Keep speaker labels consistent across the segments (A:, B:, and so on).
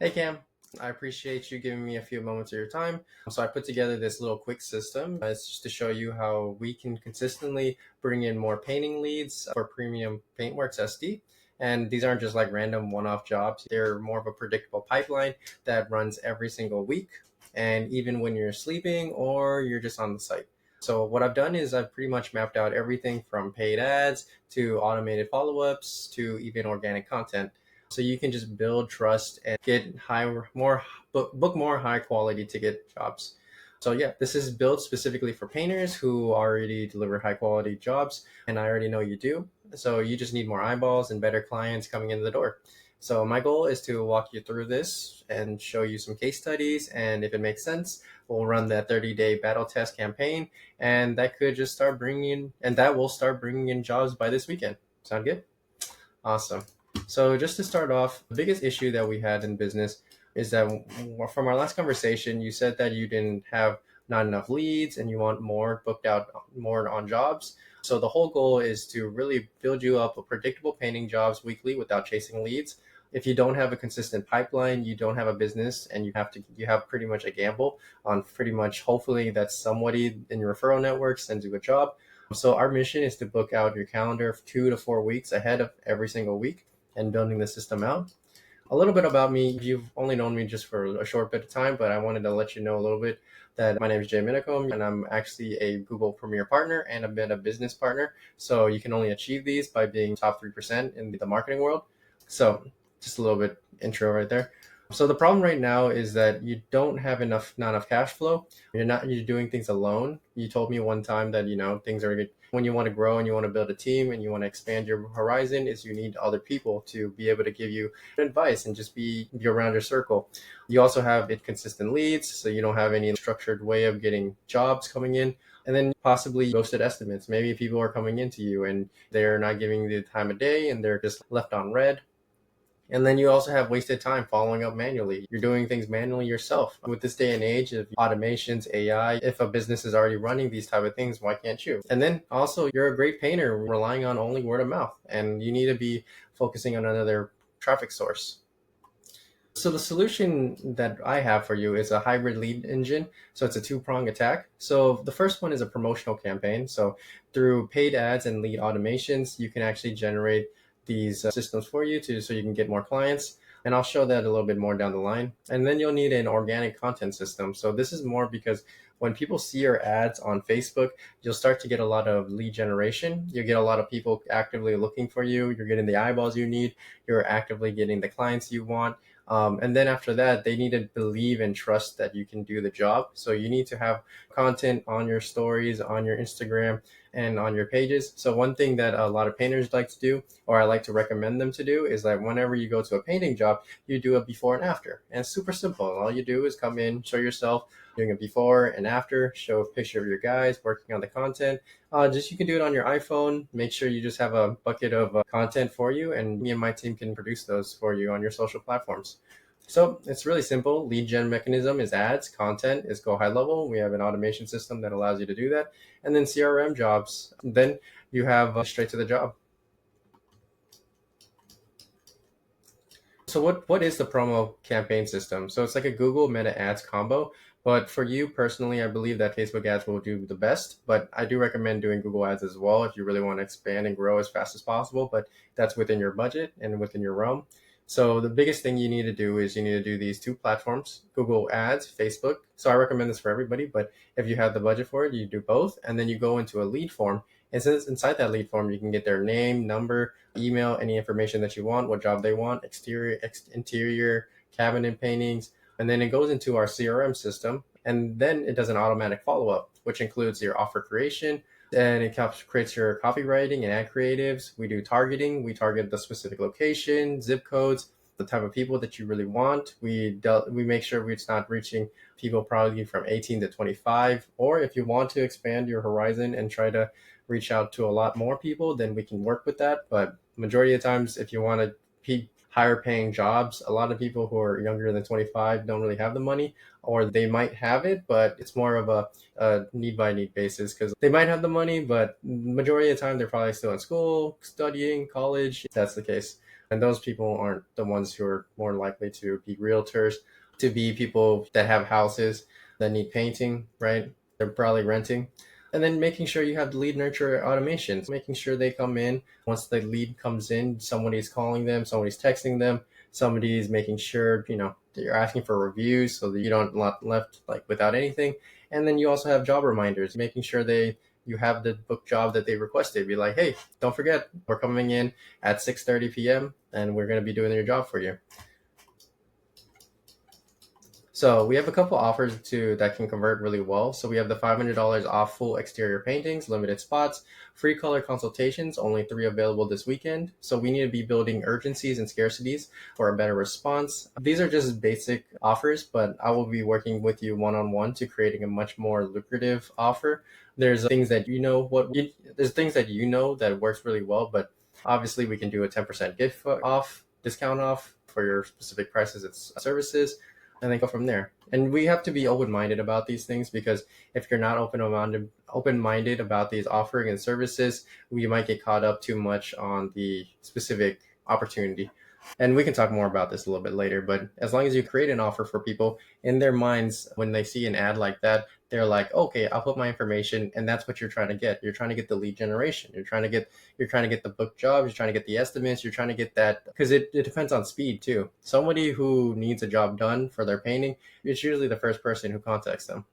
A: Hey Cam, I appreciate you giving me a few moments of your time. So I put together this little quick system. It's just to show you how we can consistently bring in more painting leads for Premium Paintworks SD. And these aren't just like random one-off jobs. They're more of a predictable pipeline that runs every single week. And even when you're sleeping or you're just on the site. So what I've done is I've pretty much mapped out everything from paid ads to automated follow-ups to even organic content, so you can just build trust and get book more high quality ticket jobs. So yeah, this is built specifically for painters who already deliver high quality jobs, and I already know you do. So you just need more eyeballs and better clients coming in the door. So my goal is to walk you through this and show you some case studies, and if it makes sense, we'll run that 30-day battle test campaign, and that will start bringing in jobs by this weekend. Sound good? Awesome. So just to start off, the biggest issue that we had in business is that from our last conversation, you said that you didn't have not enough leads and you want more booked out, more on jobs. So the whole goal is to really build you up a predictable painting jobs weekly without chasing leads. If you don't have a consistent pipeline, you don't have a business, and you have pretty much a gamble on pretty much hopefully that somebody in your referral network sends you a job. So our mission is to book out your calendar 2 to 4 weeks ahead of every single week and building the system out. A little bit about me. You've only known me just for a short bit of time, but I wanted to let you know a little bit that my name is Jay Minicom, and I'm actually a Google Premier Partner and a been a business partner. So you can only achieve these by being top 3% in the marketing world. So just a little bit intro right there. So the problem right now is that you don't have not enough cash flow. You're doing things alone. You told me one time that things are good. When you want to grow and you want to build a team and you want to expand your horizon, is you need other people to be able to give you advice and just be around your circle. You also have inconsistent leads, so you don't have any structured way of getting jobs coming in. And then possibly ghosted estimates. Maybe people are coming into you and they're not giving you the time of day and they're just left on red. And then you also have wasted time following up manually. You're doing things manually yourself. With this day and age of automations, AI, if a business is already running these type of things, why can't you? And then also you're a great painter relying on only word of mouth, and you need to be focusing on another traffic source. So the solution that I have for you is a hybrid lead engine. So it's a two-prong attack. So the first one is a promotional campaign. So through paid ads and lead automations, you can actually generate these systems for you so you can get more clients. And I'll show that a little bit more down the line. And then you'll need an organic content system. So this is more because when people see your ads on Facebook, you'll start to get a lot of lead generation. You get a lot of people actively looking for you. You're getting the eyeballs you need. You're actively getting the clients you want. And then after that, they need to believe and trust that you can do the job. So you need to have content on your stories, on your Instagram, and on your pages. So one thing that a lot of painters like to do, or I like to recommend them to do, is that whenever you go to a painting job, you do a before and after. And it's super simple. All you do is come in, show yourself doing a before and after, show a picture of your guys working on the content. You can do it on your iPhone. Make sure you just have a bucket of content for you, and me and my team can produce those for you on your social platforms. So it's really simple. Lead gen mechanism is ads, content is go high level. We have an automation system that allows you to do that. And then CRM jobs. Then you have straight to the job. So what is the promo campaign system? So it's like a Google Meta Ads combo. But for you personally, I believe that Facebook ads will do the best. But I do recommend doing Google ads as well if you really want to expand and grow as fast as possible. But that's within your budget and within your realm. So the biggest thing you need to do is you need to do these two platforms, Google Ads, Facebook. So I recommend this for everybody, but if you have the budget for it, you do both. And then you go into a lead form. And since inside that lead form, you can get their name, number, email, any information that you want, what job they want, interior, cabinet paintings. And then it goes into our CRM system. And then it does an automatic follow-up, which includes your offer creation, and it creates your copywriting and ad creatives. We do targeting. We target the specific location, zip codes, the type of people that you really want. We make sure it's not reaching people probably from 18 to 25. Or if you want to expand your horizon and try to reach out to a lot more people, then we can work with that. But majority of the times, if you want to be higher paying jobs, a lot of people who are younger than 25 don't really have the money, or they might have it, but it's more of a need by need basis, because they might have the money, but majority of the time they're probably still in school, studying, college, if that's the case. And those people aren't the ones who are more likely to be realtors, to be people that have houses that need painting, right? They're probably renting. And then making sure you have the lead nurture automations, making sure they come in. Once the lead comes in, somebody's calling them, somebody's texting them, somebody's making sure, that you're asking for reviews so that you don't left like without anything. And then you also have job reminders, making sure you have the book job that they requested. Be like, hey, don't forget, we're coming in at 6:30 p.m. and we're going to be doing your job for you. So we have a couple offers that can convert really well. So we have the $500 off full exterior paintings, limited spots, free color consultations, only 3 available this weekend. So we need to be building urgencies and scarcities for a better response. These are just basic offers, but I will be working with you one-on-one to creating a much more lucrative offer. There's things that there's things that that works really well, but obviously we can do a 10% gift off, discount off for your specific prices and services, and then go from there. And we have to be open-minded about these things, because if you're not open-minded about these offering and services, we might get caught up too much on the specific opportunity. And we can talk more about this a little bit later, but as long as you create an offer for people, in their minds, when they see an ad like that, they're like, okay, I'll put my information, and that's what you're trying to get. You're trying to get the lead generation. You're trying to get the book jobs. You're trying to get the estimates. You're trying to get that, because it depends on speed too. Somebody who needs a job done for their painting, it's usually the first person who contacts them.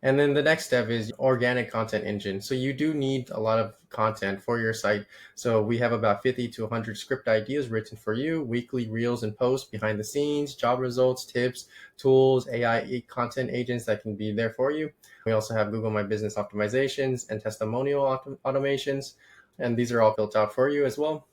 A: And then the next step is organic content engine. So you do need a lot of content for your site. So we have about 50 to 100 script ideas written for you, weekly reels and posts, behind the scenes, job results, tips, tools, AI content agents that can be there for you. We also have Google My Business optimizations and testimonial automations. And these are all built out for you as well.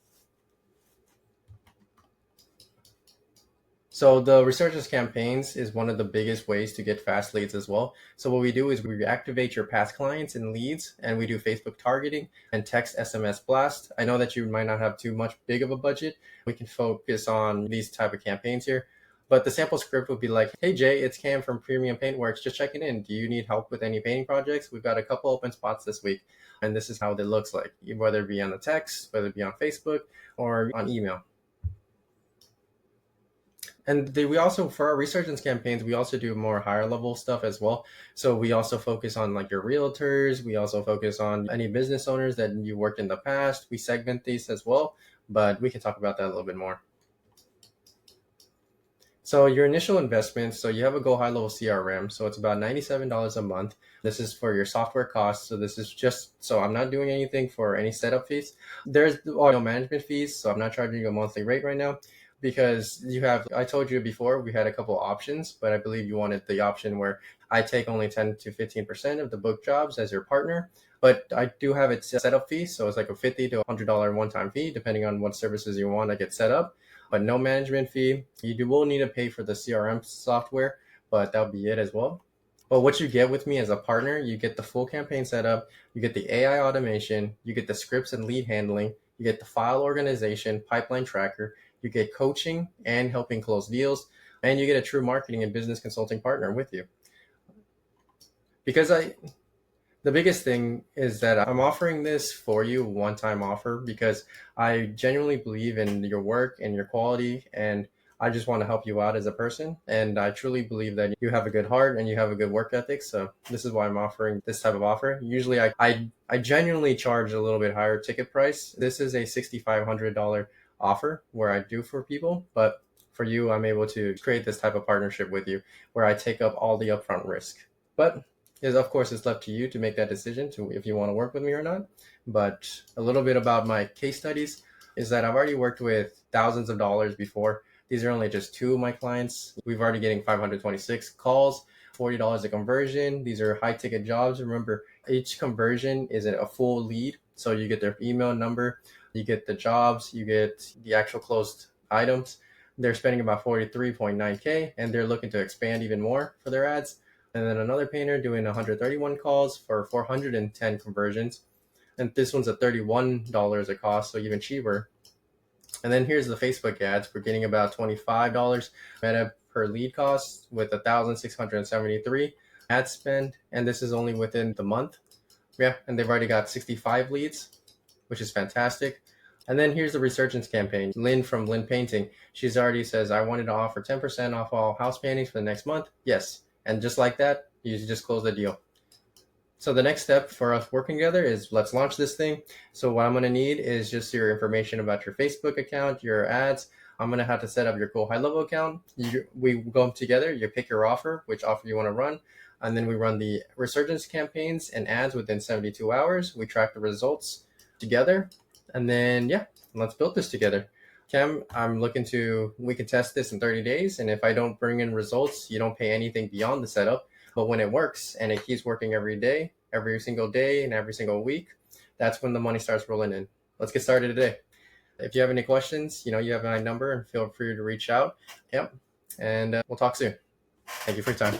A: So the researchers campaigns is one of the biggest ways to get fast leads as well. So what we do is we reactivate your past clients and leads, and we do Facebook targeting and text SMS blast. I know that you might not have too much big of a budget. We can focus on these type of campaigns here. But the sample script would be like, hey Jay, it's Cam from Premium Paintworks, just checking in. Do you need help with any painting projects? We've got a couple open spots this week, and this is how it looks like, whether it be on the text, whether it be on Facebook or on email. And we also, for our resurgence campaigns, we also do more higher level stuff as well. So we also focus on like your realtors. We also focus on any business owners that you worked in the past. We segment these as well, but we can talk about that a little bit more. So your initial investment, so you have a Go High Level CRM. So it's about $97 a month. This is for your software costs. So this is just, so I'm not doing anything for any setup fees. There's no management fees. So I'm not charging you a monthly rate right now, because I told you before, we had a couple options, but I believe you wanted the option where I take only 10 to 15% of the book jobs as your partner. But I do have it set up fee. So it's like a $50 to $100 one-time fee, depending on what services you want to get set up, but no management fee. You will need to pay for the CRM software, but that'll be it as well. But what you get with me as a partner, you get the full campaign setup, you get the AI automation, you get the scripts and lead handling, you get the file organization, pipeline tracker, you get coaching and helping close deals, and you get a true marketing and business consulting partner with you. Because the biggest thing is that I'm offering this for you, one-time offer, because I genuinely believe in your work and your quality, and I just want to help you out as a person. And I truly believe that you have a good heart and you have a good work ethic. So this is why I'm offering this type of offer. Usually I genuinely charge a little bit higher ticket price. This is a $6,500 offer where I do for people, but for you, I'm able to create this type of partnership with you where I take up all the upfront risk. But of course, it's left to you to make that decision to if you want to work with me or not. But a little bit about my case studies is that I've already worked with thousands of dollars before. These are only just 2 of my clients. We've already getting 526 calls, $40 a conversion. These are high ticket jobs. Remember, each conversion is a full lead. So you get their email number, you get the jobs, you get the actual closed items. They're spending about 43.9K, and they're looking to expand even more for their ads. And then another painter doing 131 calls for 410 conversions. And this one's at $31 a cost, so even cheaper. And then here's the Facebook ads. We're getting about $25 meta per lead cost with 1,673 ad spend. And this is only within the month. Yeah, and they've already got 65 leads. which is fantastic. And then here's the resurgence campaign. Lynn from Lynn Painting, she's already says, I wanted to offer 10% off all house paintings for the next month. Yes. And just like that, you just close the deal. So the next step for us working together is let's launch this thing. So what I'm going to need is just your information about your Facebook account, your ads. I'm going to have to set up your Go High Level account. We go together. You pick your offer, which offer you want to run. And then we run the resurgence campaigns and ads within 72 hours. We track the results together. And then, yeah, let's build this together. Cam, we can test this in 30 days. And if I don't bring in results, you don't pay anything beyond the setup. But when it works and it keeps working every day, every single day and every single week, that's when the money starts rolling in. Let's get started today. If you have any questions, you have my number and feel free to reach out. Yep. And we'll talk soon. Thank you for your time.